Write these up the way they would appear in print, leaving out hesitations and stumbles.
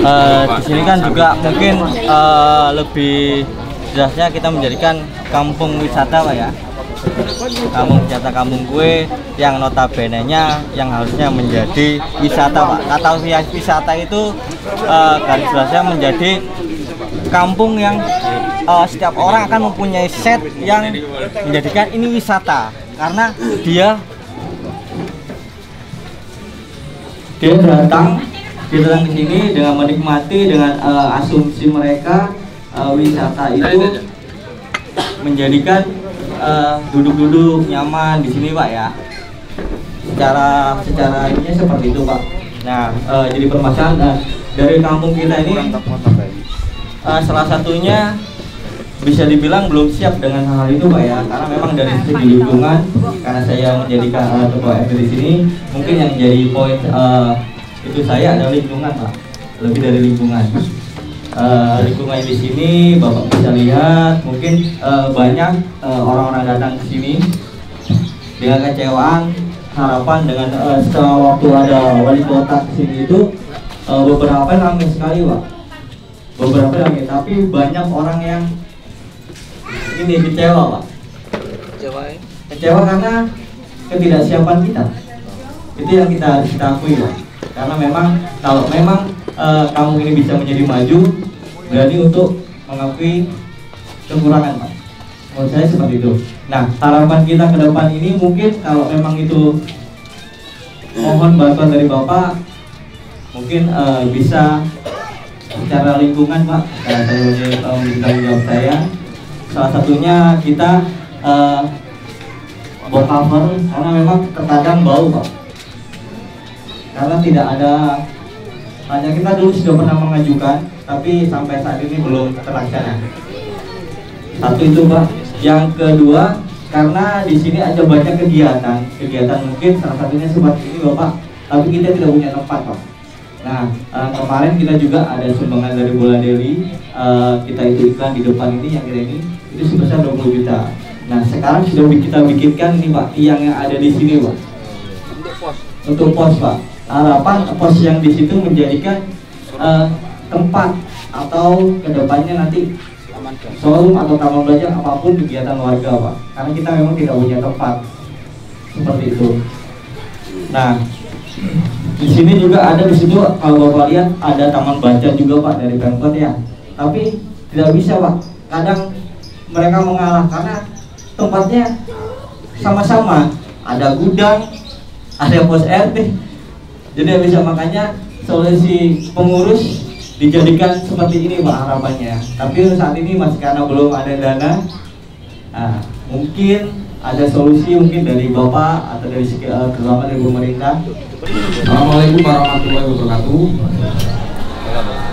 Di sini kan juga mungkin lebih jelasnya kita menjadikan kampung wisata Pak ya. Kampung wisata Kampung Kue yang notabene-nya yang harusnya menjadi wisata Pak. Kata wisata itu garis besarnya menjadi kampung yang setiap orang akan mempunyai set yang menjadikan ini wisata karena dia datang ke sini dengan menikmati dengan asumsi mereka wisata itu menjadikan duduk-duduk nyaman di sini Pak ya. Secara ininya seperti itu Pak. Nah, jadi permasalahan dari kampung kita ini salah satunya bisa dibilang belum siap dengan hal itu Pak ya, karena memang dari segi lingkungan, karena saya menjadikan ketua RT di sini, mungkin yang jadi poin itu saya adalah lingkungan Pak, lebih dari lingkungan. Lingkungan di sini Bapak bisa lihat mungkin banyak orang-orang datang ke sini dengan kecewaan harapan dengan setelah waktu ada wali kota ke sini itu beberapa ramai sekali Pak, beberapa ramai, tapi banyak orang yang ini kecewa Pak, kecewa karena ketidaksiapan kita, itu yang kita akui Pak. Karena memang kalau memang kamu ini bisa menjadi maju, berarti untuk mengakui kekurangan Pak. Menurut saya seperti itu. Nah, harapan kita ke depan ini mungkin kalau memang itu mohon bantuan dari Bapak, mungkin bisa secara lingkungan Pak, karena saya menjadi tanggung jawab saya. Salah satunya kita bau cover karena memang terkadang bau Pak. Karena tidak ada, hanya kita dulu sudah pernah mengajukan, tapi sampai saat ini belum terlaksana. Satu itu Pak. Yang kedua, karena di sini ada banyak kegiatan mungkin salah satunya seperti ini Bapak, tapi kita tidak punya tempat Pak. Nah, kemarin kita juga ada sumbangan dari Bola Deli, kita itu iklan di depan ini yang ini itu sebesar 20 juta. Nah, sekarang sudah kita bikinkan ini Pak, tiang yang ada di sini Pak. Untuk pos Pak. Harapan pos yang di situ menjadikan tempat atau kedepannya nanti showroom atau taman belajar apapun kegiatan warga Pak, karena kita memang tidak punya tempat seperti itu. Nah, di sini juga ada, di situ kalau Bapak lihat ada taman baca juga Pak dari Pemkot ya, tapi tidak bisa Pak, kadang mereka mengalah karena tempatnya sama-sama, ada gudang, ada pos RT. Jadi bisa, makanya solusi pengurus dijadikan seperti ini Pak harapannya. Tapi saat ini masih karena belum ada dana. Nah, mungkin ada solusi mungkin dari Bapak atau dari kerjasama dari pemerintah. Assalamualaikum warahmatullahi wabarakatuh.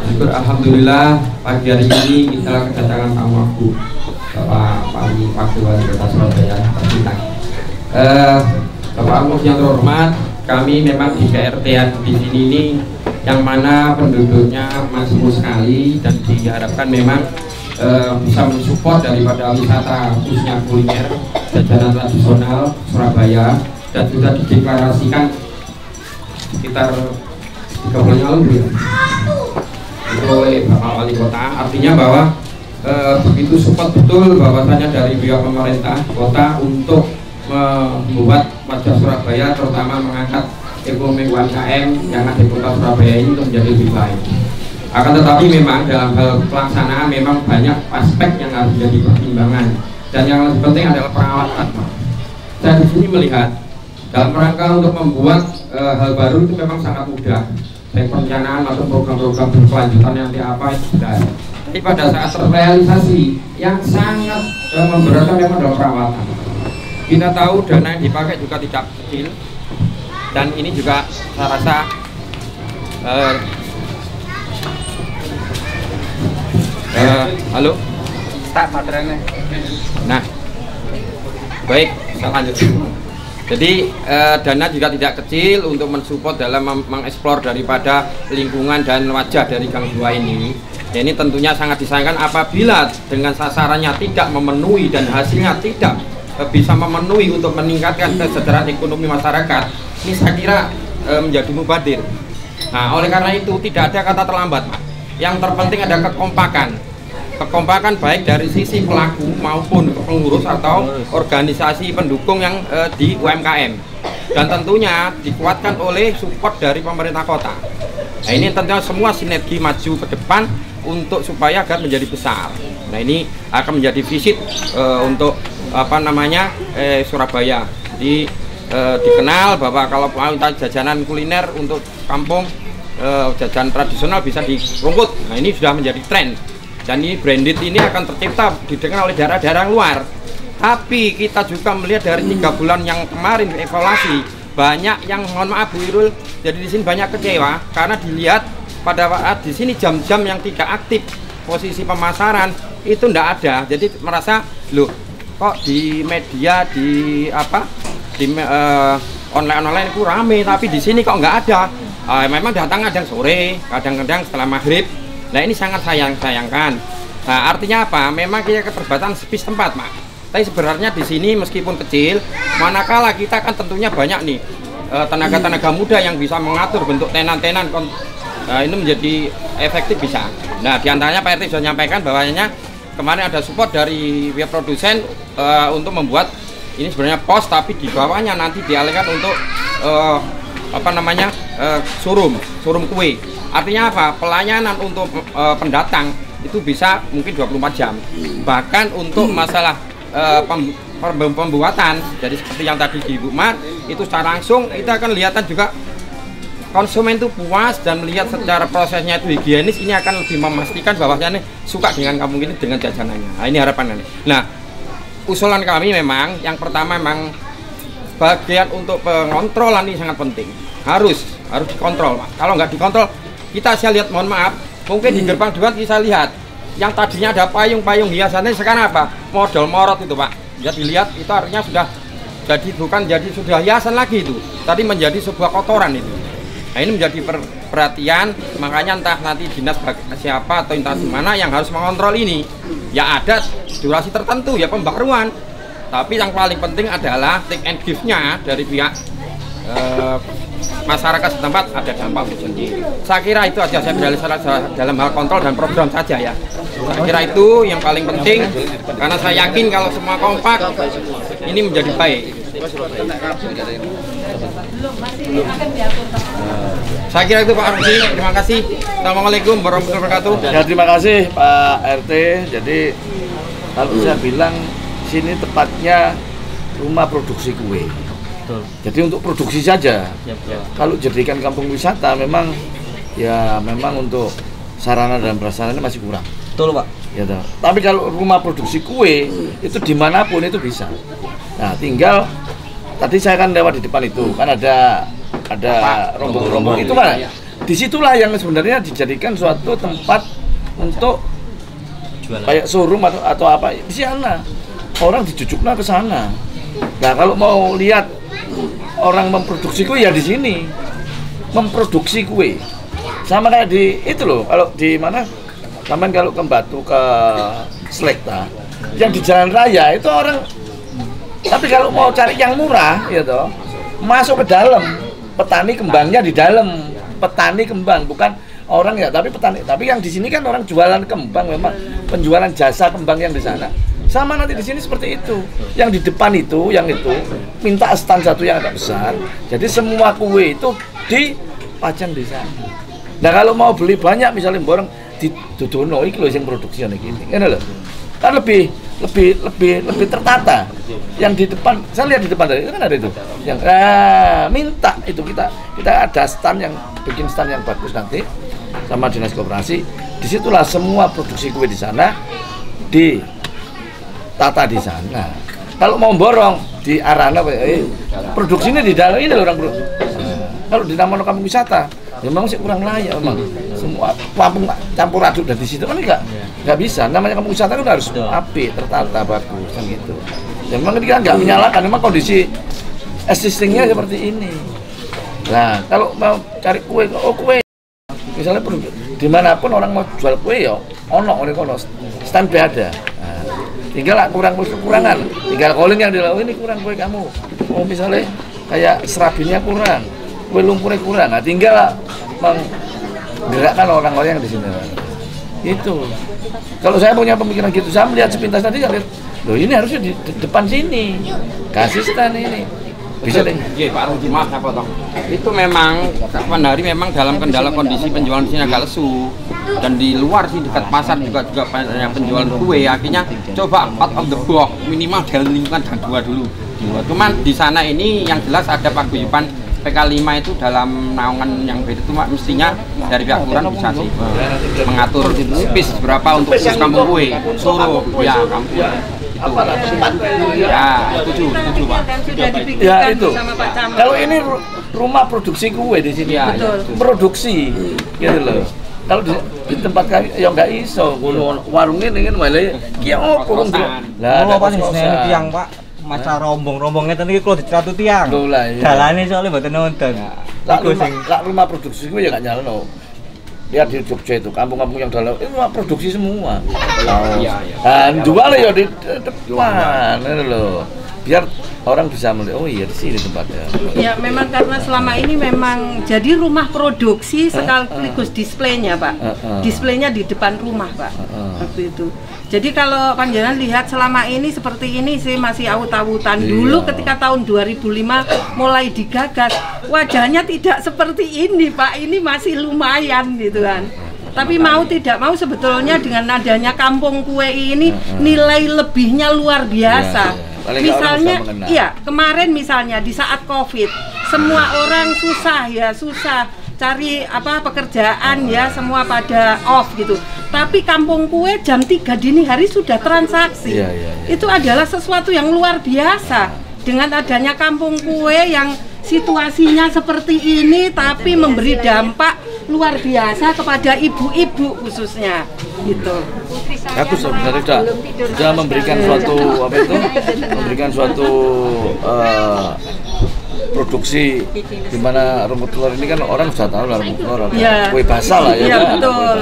Syukur alhamdulillah pagi hari ini kita kedatangan tamu aku Bapak Wakil Wali Kota Surabaya tercinta. Bapak Agus yang terhormat, kami memang di KRT di sini ini yang mana penduduknya majemuk sekali dan diharapkan memang bisa mensupport daripada wisata khususnya kuliner jajanan tradisional Surabaya, dan sudah dideklarasikan sekitar 3 bulan lalu ya, itu oleh Bapak Wali Kota. Artinya bahwa begitu support betul bahwasanya dari pihak pemerintah kota untuk membuat wajah Surabaya, terutama mengangkat ekonomi UMKM yang ada di kota Surabaya ini untuk menjadi lebih baik. Akan tetapi memang dalam hal pelaksanaan memang banyak aspek yang harus menjadi pertimbangan, dan yang lebih penting adalah perawatan. Saya di sini melihat dalam rangka untuk membuat hal baru itu memang sangat mudah, baik perencanaan atau program-program berkelanjutan nanti apa itu sudah ada. Tapi pada saat terrealisasi yang sangat memberatkan memang dalam perawatan. Kita tahu dana yang dipakai juga tidak kecil, dan ini juga saya rasa halo start materialnya. Nah, baik, saya lanjut. Jadi dana juga tidak kecil untuk mensupport dalam mengeksplor daripada lingkungan dan wajah dari Gang 2 ini. Ya, ini tentunya sangat disayangkan apabila dengan sasarannya tidak memenuhi dan hasilnya tidak bisa memenuhi untuk meningkatkan kesejahteraan ekonomi masyarakat. Ini saya kira menjadi mubadir. Nah, oleh karena itu tidak ada kata terlambat, Pak. Yang terpenting ada kekompakan. Kekompakan baik dari sisi pelaku maupun pengurus atau organisasi pendukung yang di UMKM. Dan tentunya dikuatkan oleh support dari pemerintah kota. Nah, ini tentunya semua sinergi maju ke depan untuk supaya agar menjadi besar. Nah, ini akan menjadi visit untuk Surabaya. Dikenal bahwa kalau mau jajanan kuliner untuk kampung, jajanan tradisional bisa dirungkut. Nah, ini sudah menjadi tren. Dan ini branded ini akan tercipta didengar oleh daerah-daerah luar. Tapi kita juga melihat dari 3 bulan yang kemarin evaluasi, banyak yang mohon maaf Bu Irul, jadi di sini banyak kecewa karena dilihat pada saat di sini jam-jam yang tidak aktif posisi pemasaran itu tidak ada. Jadi merasa loh kok di media online itu rame, tapi di sini kok nggak ada. Memang datang kadang sore, kadang-kadang setelah maghrib. Nah, ini sangat sayangkan. Nah, artinya apa? Memang kita keterbatasan space tempat, Mak. Tapi sebenarnya di sini meskipun kecil, manakala kita kan tentunya banyak nih tenaga-tenaga muda yang bisa mengatur bentuk tenan-tenan. Ini menjadi efektif bisa. Nah, diantaranya Pak RT sudah menyampaikan bahwanya kemarin ada support dari pihak produsen untuk membuat ini sebenarnya pos, tapi di bawahnya nanti dialihkan untuk showroom kue. Artinya apa? Pelayanan untuk pendatang itu bisa mungkin 24 jam. Bahkan untuk masalah pembuatan, jadi seperti yang tadi di Ibu Mar, itu secara langsung kita akan lihatan juga konsumen itu puas dan melihat secara prosesnya itu higienis. Ini akan lebih memastikan bahwasanya suka dengan kampung ini dengan jajanannya. Nah, ini harapannya. Nah, usulan kami memang yang pertama memang bagian untuk pengontrolan ini sangat penting. Harus dikontrol, Pak. Kalau nggak dikontrol, saya lihat, mohon maaf, mungkin di gerbang dewan bisa lihat yang tadinya ada payung-payung hiasannya sekarang apa? Model morot itu, Pak. Jadi lihat itu artinya sudah sudah hiasan lagi itu. Tadi menjadi sebuah kotoran itu. Nah, ini menjadi perhatian, makanya entah nanti dinas siapa atau entah mana yang harus mengontrol ini. Ya ada durasi tertentu ya pembaruan. Tapi yang paling penting adalah take and give-nya dari pihak masyarakat setempat ada dampak sendiri. Saya kira itu aja saya dalam hal kontrol dan program saja ya. Saya kira itu yang paling penting karena saya yakin kalau semua kompak ini menjadi baik. Saya kira itu Pak Arfi, terima kasih. Assalamualaikum warahmatullahi wabarakatuh. Ya, terima kasih Pak RT. Jadi kalau saya bilang sini tepatnya rumah produksi kue. Betul. Jadi untuk produksi saja. Ya. Kalau jadikan kampung wisata memang untuk sarana dan prasarana masih kurang. Betul, Pak. Ya, tapi kalau rumah produksi kue itu dimanapun itu bisa. Nah, tinggal tadi saya kan lewat di depan itu kan ada rombong-rombong itu kan. Disitulah yang sebenarnya dijadikan suatu tempat untuk jualan. Kayak showroom atau apa di sana. Orang dijujuknya ke sana. Nah, kalau mau lihat orang memproduksi kue ya di sini. Memproduksi kue. Sama kayak di itu loh, kalau di mana? Sampai kalau ke Batu ke Selekta, yang di jalan raya itu orang. Tapi kalau mau cari yang murah, ya toh, masuk ke dalam. Petani kembangnya di dalam. Petani kembang, bukan orang ya, tapi petani. Tapi yang di sini kan orang jualan kembang, memang penjualan jasa kembang yang di sana. Sama nanti di sini seperti itu. Yang di depan itu, yang itu minta stand satu yang agak besar. Jadi semua kue itu dipajang di sana. Nah, kalau mau beli banyak misalnya borong di Dudono iki lho sing produksi ngene iki. Ngene lho. Kan lebih tertata. Yang di depan, saya lihat di depan tadi itu kan ada itu. Yang minta itu kita ada stand yang bikin stand yang bagus nanti sama dinas koperasi. Disitulah semua produksi kue di sana ditata di sana. Kalau mau borong di arana produksinya di dalam ini orang produksi. Kalau di nama kampung wisata, ya memang sih kurang layak memang. Semua kampung campur aduk dari situ kan nggak bisa. Namanya kampung wisata kan harus apik, tertata, bagus kan gitu. Ya memang kita nggak menyalahkan, memang kondisi existingnya seperti ini. Nah, kalau mau cari kue, misalnya dimanapun orang mau jual kue ya, ono standby ada. Nah, tinggal kekurangan, tinggal calling yang dilakukan ini kurang kue kamu. Oh misalnya kayak serabinnya kurang, kue lumpurnya kurang. Nah, tinggal menggerakkan orang-orang yang di sini. Itu. Kalau saya punya pemikiran gitu, saya melihat sepintas tadi, saya lihat, loh ini harusnya di depan sini, kasih stand ini. Bisa deh. Iya Pak Rudi, maaf saya potong. Itu memang kapan hari memang dalam kendala kondisi penjualan di sini agak lesu, dan di luar sih dekat pasar juga banyak penjualan kue. Akhirnya coba out of the box, minimal dalam lingkungan gang 2 dulu. Cuman di sana ini yang jelas ada paguyuban PK5 itu dalam naungan yang beda itu mestinya dari pihak kelurahan bisa sih mengatur space berapa untuk khusus kampung kue suruh ya kampung. Ya, setuju Pak. Ya itu. Kalau ini rumah produksi kue di sini, ya, produksi, gitu loh. Kalau di tempat kami ya nggak iso, warungnya dengan malah kiong kurung lah. Apa sih tiang Pak? Masa rombong-rombongnya tadi kalau diceratu tiang. Jalannya soalnya buat nonton. Lah rumah produksi kue ya nggak nyala. Lihat di Jogja itu, kampung-kampung yang dalam itu produksi semua. Jual ya di depan, itu loh. Biar orang bisa melihat, oh iya di sini tempatnya. Ya memang karena selama ini memang jadi rumah produksi sekaligus displaynya Pak. Displaynya di depan rumah Pak. Waktu itu. Jadi kalau panjenengan lihat selama ini seperti ini sih masih awut-awutan. Dulu ketika tahun 2005 mulai digagas, wajahnya tidak seperti ini Pak. Ini masih lumayan gitu kan. Tapi mau tidak mau sebetulnya dengan adanya kampung kue ini nilai lebihnya luar biasa. Misalnya, iya kemarin misalnya di saat COVID, semua orang susah cari pekerjaan ya, semua pada off gitu. Tapi kampung kue jam 3 dini hari sudah transaksi. Itu adalah sesuatu yang luar biasa. Dengan adanya kampung kue yang situasinya seperti ini, tapi memberi dampak luar biasa kepada ibu-ibu khususnya. Gitu. Bagus sebenarnya sudah memberikan suatu produksi di mana rumput telur ini kan orang sudah tahu lah rumput telur kue basah lah ya, betul.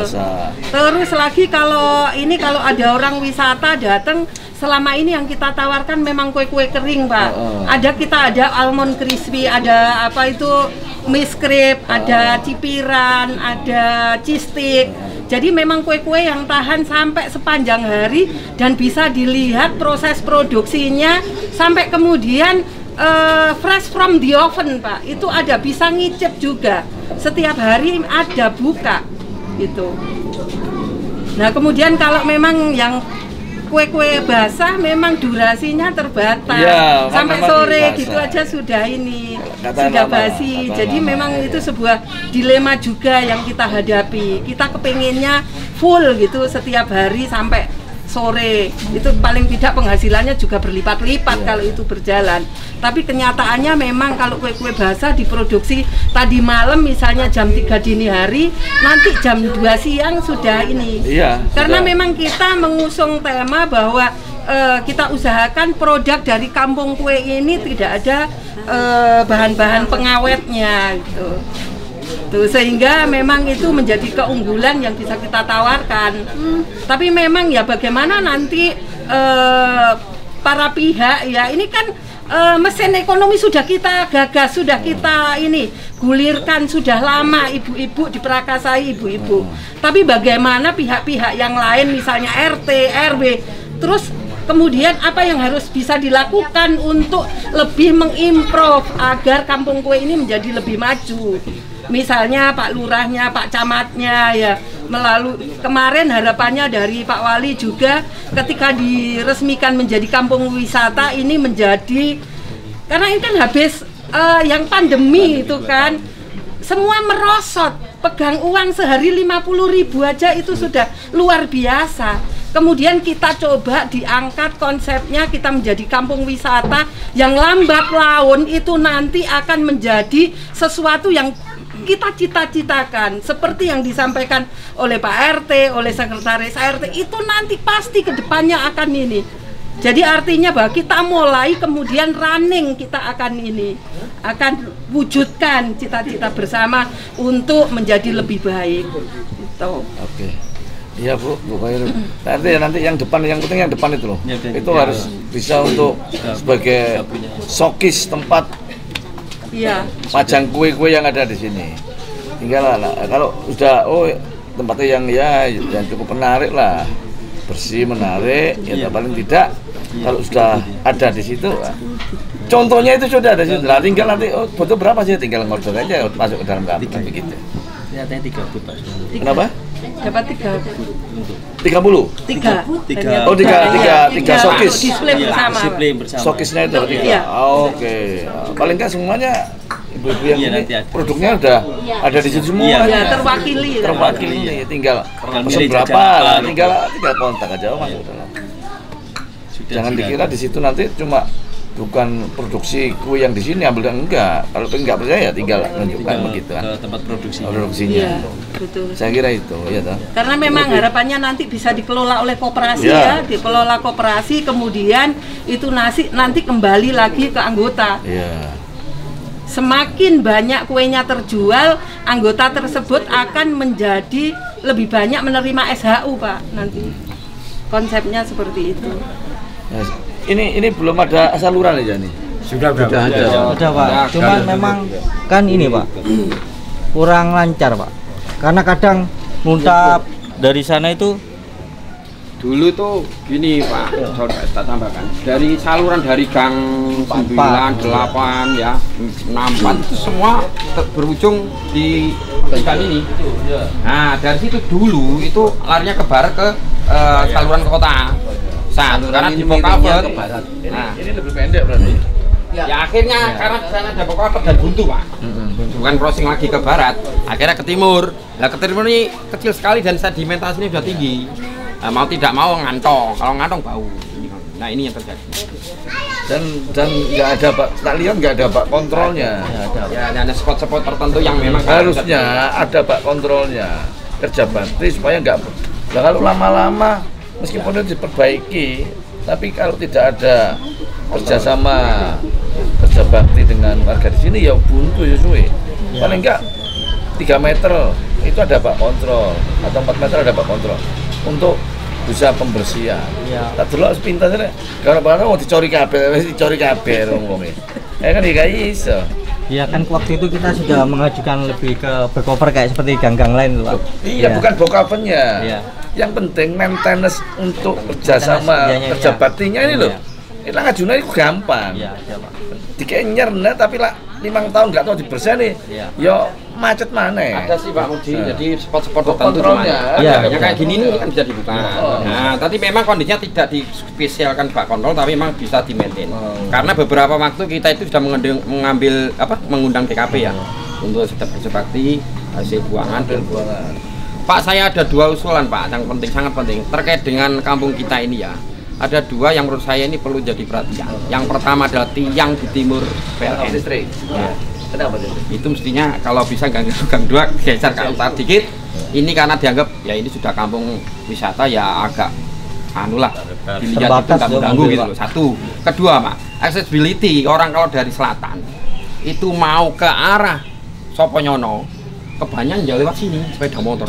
Terus lagi kalau ada orang wisata datang, selama ini yang kita tawarkan memang kue-kue kering Pak. Ada almond crispy, ada miss crepe, ada cipiran, ada cheese stick. Jadi memang kue-kue yang tahan sampai sepanjang hari dan bisa dilihat proses produksinya sampai kemudian fresh from the oven Pak. Itu ada, bisa ngicip juga. Setiap hari ada buka gitu. Nah kemudian kalau memang yang kue-kue basah memang durasinya terbatas sampai sore gitu aja sudah basi. Jadi memang itu sebuah dilema juga yang kita hadapi. Kita kepengennya full gitu setiap hari sampai sore, itu paling tidak penghasilannya juga berlipat-lipat kalau itu berjalan. Tapi kenyataannya memang kalau kue-kue basah diproduksi tadi malam misalnya jam 3 dini hari, nanti jam 2 siang sudah ini. Karena memang kita mengusung tema bahwa kita usahakan produk dari kampung kue ini tidak ada bahan-bahan pengawetnya gitu. Sehingga memang itu menjadi keunggulan yang bisa kita tawarkan. Tapi memang ya bagaimana nanti para pihak ya, ini kan mesin ekonomi sudah kita gagas, sudah kita gulirkan sudah lama, ibu-ibu diperakasai ibu-ibu. Tapi bagaimana pihak-pihak yang lain misalnya RT, RW, terus kemudian apa yang harus bisa dilakukan untuk lebih mengimprove agar kampung kue ini menjadi lebih maju. Misalnya Pak Lurahnya, Pak Camatnya ya, melalui kemarin harapannya dari Pak Wali juga ketika diresmikan menjadi kampung wisata ini menjadi, karena ini kan habis yang pandemi itu kan semua merosot, pegang uang sehari 50.000 aja itu sudah luar biasa. Kemudian kita coba diangkat konsepnya, kita menjadi kampung wisata yang lambat laun itu nanti akan menjadi sesuatu yang kita cita-citakan, seperti yang disampaikan oleh Pak RT, oleh Sekretaris RT, itu nanti pasti kedepannya akan ini. Jadi artinya bahwa kita mulai kemudian running, kita akan wujudkan cita-cita bersama untuk menjadi lebih baik. Gitu. Oke. Iya Bu Khairul. Nanti yang depan, yang penting yang depan itu loh. Itu harus bisa untuk sebagai showcase tempat pajang kue-kue yang ada di sini. tinggal kalau sudah tempatnya yang cukup menarik lah, bersih, menarik, ya paling tidak kalau sudah ada di situ. Contohnya itu sudah ada di situ. Lah tinggal nanti butuh berapa sih, tinggal ngorder aja masuk ke dalam kamar begitu. Ternyata 3 foot Pak. Kenapa? Dapat 3. 30? 3. Oh, 3 sokis. Display bersama. Display bersama. Sokisnya itu ada 3. Iya. Oke. Paling nggak semuanya ibu-ibu yang Iya, ini nanti ada. produknya udah ada di situ semua. Ya, terwakili. Tinggal pesen milih berapa jajan lah, apa. tinggal kontak aja masuk ke dalam. Jangan dikira di situ nanti cuma bukan produksi kue yang di sini ambil, enggak. Kalau nggak percaya ya tinggal menunjukkan begitu kan. Ke tempat produksinya. Produksinya. Iya, betul. Saya kira itu, ya toh. Karena memang harapannya nanti bisa dikelola oleh koperasi Ya. dikelola koperasi, kemudian itu nanti kembali lagi ke anggota. Iya. Semakin banyak kuenya terjual, anggota tersebut akan menjadi lebih banyak menerima SHU, Pak, nanti. Konsepnya seperti itu. Ya, ini belum ada saluran aja nih. Sudah Ada Pak, cuman memang kan ini Pak kurang lancar Pak, karena kadang muntah dari sana itu. Dulu tuh gini Pak, saudara tak tambahkan. Dari saluran dari gang 9, 8 ya, 64 itu semua berujung di gang ini. Nah, dari situ dulu itu larinya ke barat ke saluran ke kota. Karena di Bokavet. Nah, Ini lebih pendek berarti. ya akhirnya karena di sana ada Bokavet dan buntu Pak. Bukan crossing lagi ke barat, akhirnya ke timur. Nah, ke timur ini kecil sekali dan sedimentasinya sudah tinggi. Nah, mau tidak mau ngantong, kalau ngantong bau. Nah, ini yang terjadi. Dan nggak ada Pak, tak lihat nggak ada Pak kontrolnya. Ya, ada spot-spot tertentu yang memang Harusnya ada Pak kontrolnya, kerja bakti supaya nggak. Nah, kalau lama-lama meskipun itu diperbaiki, tapi kalau tidak ada kerjasama kerja bakti dengan warga di sini ya buntu ya suwe. Paling enggak 3 meter itu ada Pak kontrol atau 4 meter ada Pak kontrol untuk bisa pembersihan. Tak delok sepintas rek. Kalau mau dicori kabel, dicori kabel ngomongnya. Kan ya iso. Ya kan waktu itu kita sudah mengajukan lebih ke back-over kayak seperti gang-gang lain loh Pak. Iya, bukan bokavennya. Iya. Yang penting maintenance untuk kerjasama Maintenance, kerja iya. baktinya ini loh. Iya. Ini ngajunya itu gampang. Iya, Pak. Dikenyer tapi lah 5 tahun nggak tahu dibersihin nih. Iya. Yo macet mana? ada sih Pak Mudi, Nah. jadi spot-spot tertentu Kontrolnya, cuman. iya, Yang iya. kayak gini ini kan bisa dibuka. Nah, tapi memang kondisinya tidak dispesialkan Pak kontrol, tapi memang bisa di-maintain. Karena beberapa waktu kita itu sudah mengundang TKP ya untuk setiap kerja bakti, hasil buangan dan Buangan. Pak, saya ada 2 usulan Pak yang penting, sangat penting terkait dengan kampung kita ini ya. Ada 2 yang menurut saya ini perlu jadi perhatian. Yang pertama adalah tiang di timur PLN. Listrik. Ya. Kenapa itu? Itu mestinya kalau bisa gang 2 geser ke utara dikit. Ini karena dianggap ya ini sudah kampung wisata ya agak dilihat itu Terbatas nggak dong, mengganggu Pak. gitu loh. 1. Kedua Pak, accessibility orang kalau dari selatan itu mau ke arah Soponyono kebanyakan jauh lewat sini sepeda motor.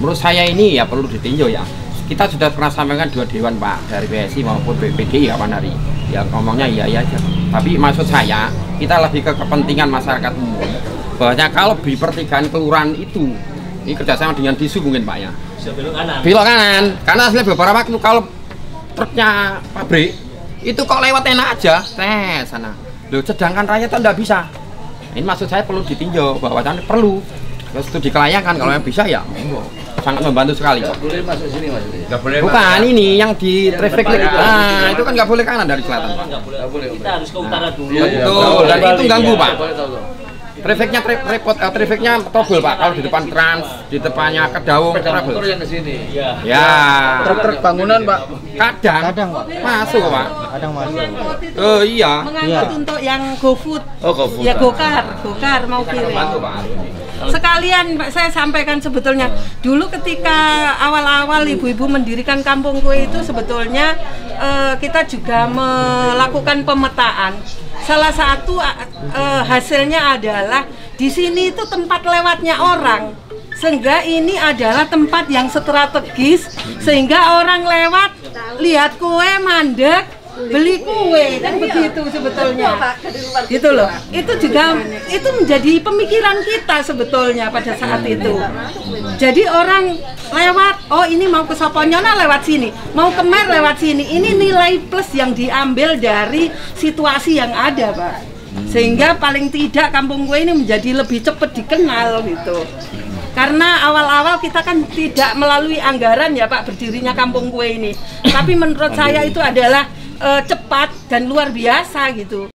Menurut saya ini ya perlu ditinjau ya. Kita sudah pernah sampaikan 2 dewan Pak dari PSI maupun BPD kapan hari ya ngomongnya iya aja. Tapi maksud saya kita lebih ke kepentingan masyarakat umum bahwasanya kalau di pertigaan kelurahan itu ini kerjasama dengan disu mungkin Pak ya belok kanan karena asli beberapa waktu kalau truknya pabrik itu kok lewat enak aja sana loh, sedangkan rakyat itu tidak bisa. Ini maksud saya perlu ditinjau bahwasanya perlu terus itu dikelayakan kalau yang bisa ya monggo. Sangat membantu sekali. Nggak boleh masuk sini Mas. Nggak boleh. Bukan ini yang di traffic light. Nah, itu kan nggak boleh kanan dari selatan, Pak. Nggak boleh. Kita harus ke utara dulu. Betul, dan itu ganggu, Pak. Boleh tahu. Trafficnya repot, trafficnya trouble, Pak. Kalau di depan Trans, di depannya Kedaung, Sepeda motor trouble. yang ke sini. Ya. Truk bangunan Pak. Kadang Pak. masuk, Pak. Kadang masuk. Oh iya. Mengangkut untuk yang GoFood. Oh, GoFood. Ya gokar mau kirim. Bantu, Pak. Sekalian Pak, saya sampaikan sebetulnya dulu ketika awal-awal ibu-ibu mendirikan kampung kue itu sebetulnya kita juga melakukan pemetaan. Salah satu hasilnya adalah di sini itu tempat lewatnya orang, sehingga ini adalah tempat yang strategis sehingga orang lewat lihat kue mandek beli kue kan begitu sebetulnya. Gitu loh. Itu juga itu menjadi pemikiran kita sebetulnya pada saat itu. Jadi orang lewat, oh ini mau ke Soponyona lewat sini, mau ke Mer lewat sini. Ini nilai plus yang diambil dari situasi yang ada, Pak. Sehingga paling tidak kampung kue ini menjadi lebih cepat dikenal gitu. Karena awal-awal kita kan tidak melalui anggaran ya Pak berdirinya kampung kue ini. Tapi menurut saya itu adalah cepat dan luar biasa gitu.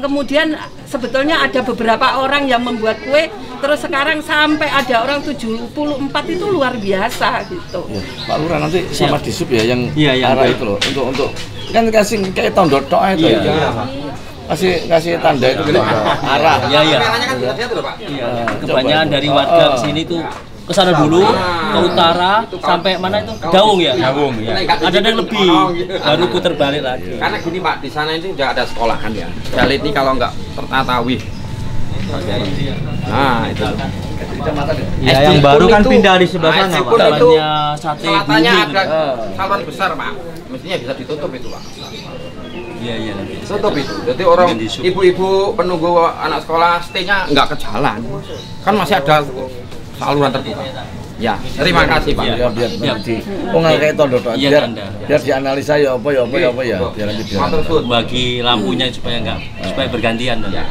Kemudian sebetulnya ada beberapa orang yang membuat kue, terus sekarang sampai ada orang 74 itu luar biasa gitu. Ya, Pak Lurah nanti sama Disub ya yang Iya, arah itu loh untuk kan kasih kayak tanda tok itu ya. Kasih tanda itu gitu arah. Iya. Kebanyakan dari warga sini tuh ke sana dulu, ke utara sampai mana itu? Daung ya? Daung ya. Ada yang lebih, baru putar balik lagi. Karena gini Pak, di sana ini udah ada sekolahan ya. Kali ini kalau nggak tertatawih. Nah, itu. Ya, yang baru kan pindah di sebelah sana, Pak. Itu sate selatannya bumi, ada saluran besar, Pak. Mestinya bisa ditutup itu, Pak. Iya. Tutup itu. Jadi orang ibu-ibu penunggu anak sekolah stay-nya nggak ke jalan. Kan masih ada saluran terbuka. Ya, terima kasih Pak. Ya, biar nanti. Oh nggak kayak tanda tok. Biar dianalisa ya apa ya. Biar nanti bagi lampunya supaya bergantian. Ya.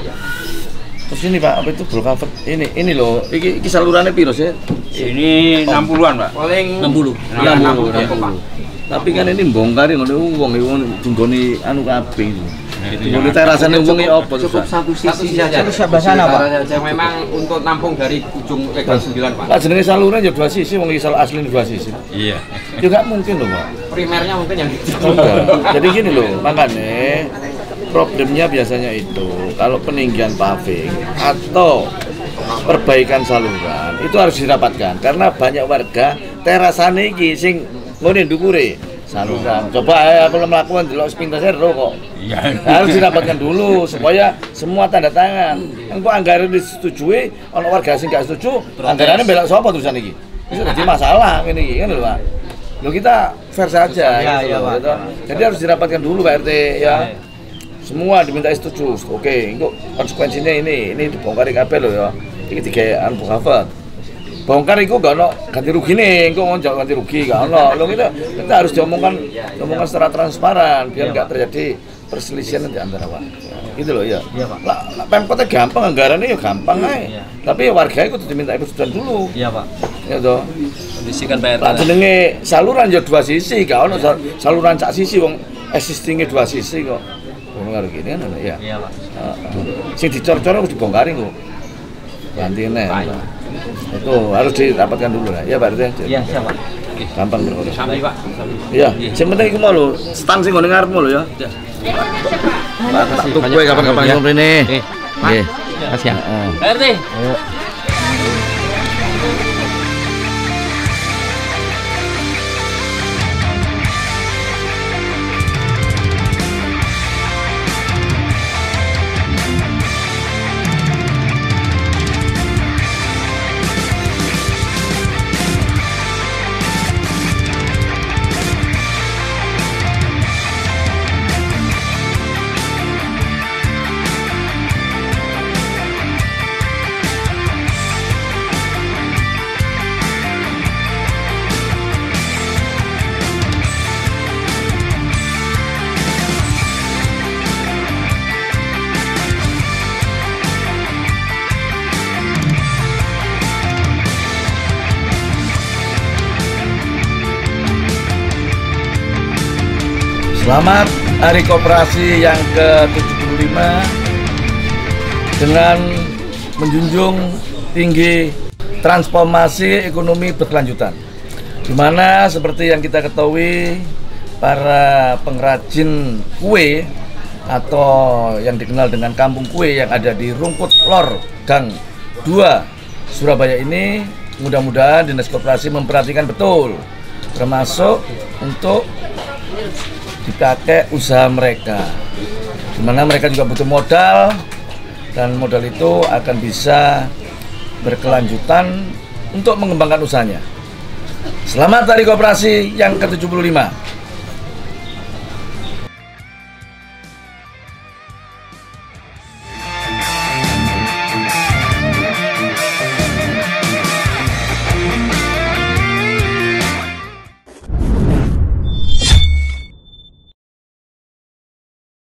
Terus ini Pak, apa itu full cover? Ini loh, ini salurannya piro sih? Ini 60-an, Pak. Paling 60. 60. Tapi kan ini bongkari ngono wong tunggone anu kabeh itu. Itu terasane wong iki apa cukup satu sisi saja. Itu sebelah sana, Pak. Yang memang untuk nampung dari ujung legal 9, Pak. Lah jenenge saluran ya dua sisi, wong iki asli dua sisi. Iya. Ya enggak mungkin loh, Pak. Primernya mungkin yang gitu. Jadi gini loh, makanya problemnya biasanya itu kalau peninggian paving atau perbaikan saluran itu harus dirapatkan karena banyak warga terasane iki sing ngene ndukure saluran. Coba aku melakukan delok sepintas ero kok. Iya. Harus dirapatkan dulu supaya semua tanda tangan. Engko anggaran disetujui, ana warga sing gak setuju, anggarannya belok sapa tulisan iki. Itu jadi masalah ngene iki kan lho, Pak. Loh kita fair saja Iya, Pak. Gitu. Jadi harus dirapatkan dulu Pak RT ya. Semua diminta setuju. Oke, engko konsekuensinya ini dibongkari kabeh lho ya. Iki digawe anu cover. Bongkar itu gak ono ganti rugi nih, kok ngajak ganti rugi gak ono. Lo kita harus diomongkan secara transparan biar nggak terjadi perselisihan di antara warga. Gitu loh ya. Iya, Pak. Lah Pemkotnya gampang, anggarannya ya gampang aja. Tapi warga itu diminta persetujuan dulu. Iya, Pak. Ya toh. Kondisikan bayar. Lah jenenge saluran ya dua sisi, gak ono saluran sak sisi wong existingnya dua sisi kok. Bongkar gini kan ya. Iya, Pak. Sing dicor-cor harus dibongkarin kok. Gantinya. Itu harus dirapatkan dulu lah. Ya Pak RT. Iya, siap Pak. Gampang berurus. Sampai Pak. Iya. Sing penting iku mau lho, stand sing ngene ngarepmu lho ya. Pak tak tuku kowe kapan-kapan iku mrene. Nggih. Mas ya. Heeh. RT. Ayo. Selamat Hari Koperasi yang ke-75 dengan menjunjung tinggi transformasi ekonomi berkelanjutan. Di mana seperti yang kita ketahui para pengrajin kue atau yang dikenal dengan kampung kue yang ada di Rungkut Lor Gang 2 Surabaya ini mudah-mudahan Dinas Koperasi memperhatikan betul termasuk untuk dipakai usaha mereka, dimana mereka juga butuh modal dan modal itu akan bisa berkelanjutan untuk mengembangkan usahanya. Selamat Hari Koperasi yang ke-75.